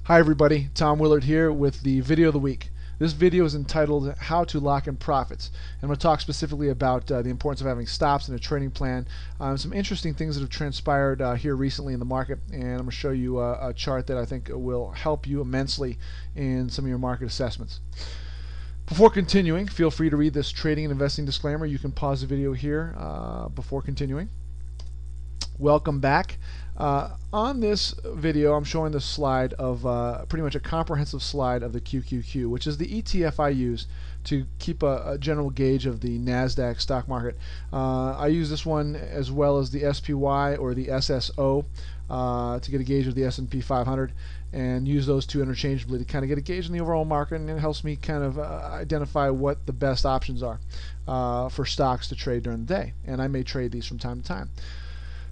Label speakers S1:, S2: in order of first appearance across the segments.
S1: Hi everybody, Tom Willard here with the video of the week. This video is entitled How to Lock in Profits. I'm going to talk specifically about the importance of having stops and a trading plan. Some interesting things that have transpired here recently in the market, and I'm going to show you a chart that I think will help you immensely in some of your market assessments. Before continuing, feel free to read this trading and investing disclaimer. You can pause the video here before continuing. Welcome back. On this video, I'm showing the slide of pretty much a comprehensive slide of the QQQ, which is the ETF I use to keep a general gauge of the NASDAQ stock market. I use this one as well as the SPY or the SSO to get a gauge of the S&P 500, and use those two interchangeably to kind of get a gauge in the overall market, and it helps me kind of identify what the best options are for stocks to trade during the day. And I may trade these from time to time.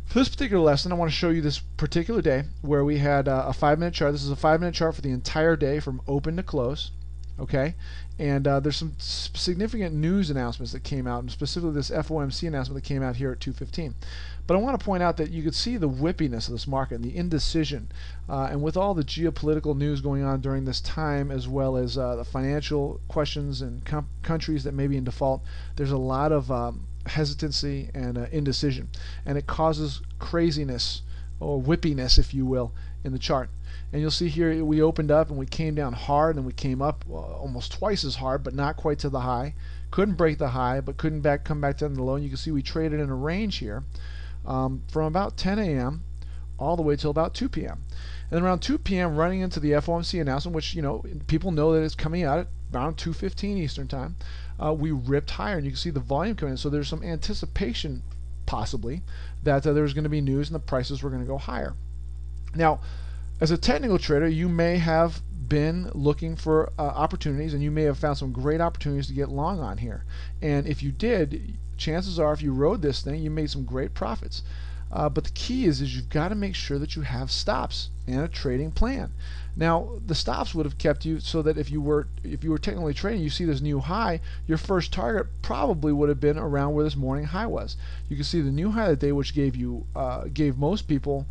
S1: For this particular lesson, I want to show you this particular day where we had a 5-minute chart. This is a 5-minute chart for the entire day from open to close. Okay, and there's some significant news announcements that came out, and specifically this FOMC announcement that came out here at 2:15. But I want to point out that you could see the whippiness of this market and the indecision, and with all the geopolitical news going on during this time, as well as the financial questions and countries that may be in default, there's a lot of hesitancy and indecision, and it causes craziness or whippiness, if you will, in the chart. And you'll see here we opened up and we came down hard, and we came up almost twice as hard, but not quite to the high. Couldn't break the high, but couldn't come back to the low. And you can see we traded in a range here from about 10 a.m. all the way till about 2 p.m. And then around 2 p.m. running into the FOMC announcement, which people know that it's coming out at around 2:15 Eastern time, we ripped higher, and you can see the volume coming in. So there's some anticipation possibly that there was going to be news and the prices were going to go higher. Now, as a technical trader, you may have been looking for opportunities, and you may have found some great opportunities to get long on here. And if you did, chances are if you rode this thing, you made some great profits. But the key is you've got to make sure that you have stops and a trading plan. Now, the stops would have kept you so that if you were technically trading, you see this new high, your first target probably would have been around where this morning high was. You can see the new high of the day, which gave most people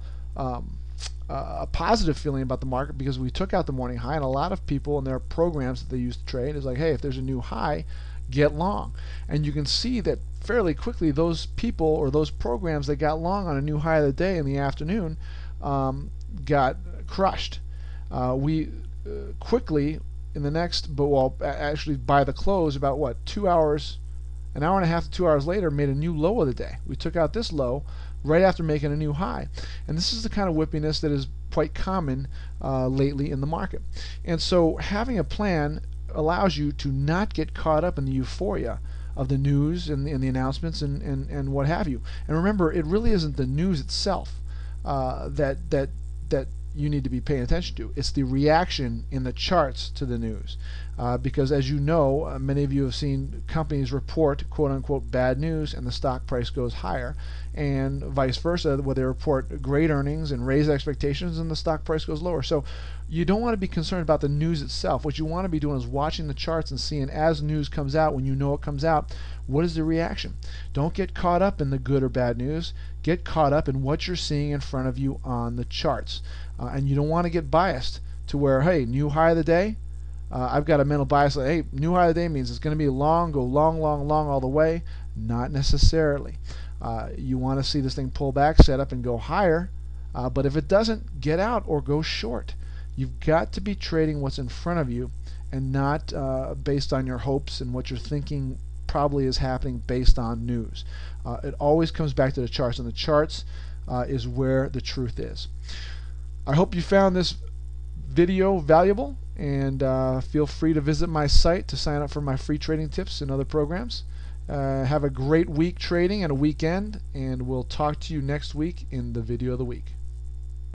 S1: a positive feeling about the market, because we took out the morning high, and a lot of people in their programs that they use to trade is like, hey, if there's a new high, get long. And you can see that fairly quickly those people or those programs that got long on a new high of the day in the afternoon got crushed. We quickly in the next, actually by the close, about what, 2 hours, an hour and a half to 2 hours later, made a new low of the day. We took out this low right after making a new high. And this is the kind of whippiness that is quite common lately in the market. And so having a plan allows you to not get caught up in the euphoria of the news and the announcements and what have you. And remember, it really isn't the news itself that you need to be paying attention to. It's the reaction in the charts to the news. Because as you know, many of you have seen companies report quote-unquote bad news, and the stock price goes higher, and vice versa, where they report great earnings and raise expectations and the stock price goes lower. So you don't want to be concerned about the news itself. What you want to be doing is watching the charts and seeing, as news comes out, when you know it comes out, what is the reaction. Don't get caught up in the good or bad news. Get caught up in what you're seeing in front of you on the charts. And you don't want to get biased to where, hey, new high of the day, I've got a mental bias like, hey, new high of the day means it's going to be long, go long, long, long all the way. Not necessarily. You want to see this thing pull back, set up, and go higher. But if it doesn't, get out or go short. You've got to be trading what's in front of you, and not based on your hopes and what you're thinking probably is happening based on news. It always comes back to the charts, and the charts is where the truth is. I hope you found this video valuable, and feel free to visit my site to sign up for my free trading tips and other programs. Have a great week trading and a weekend, and we'll talk to you next week in the video of the week.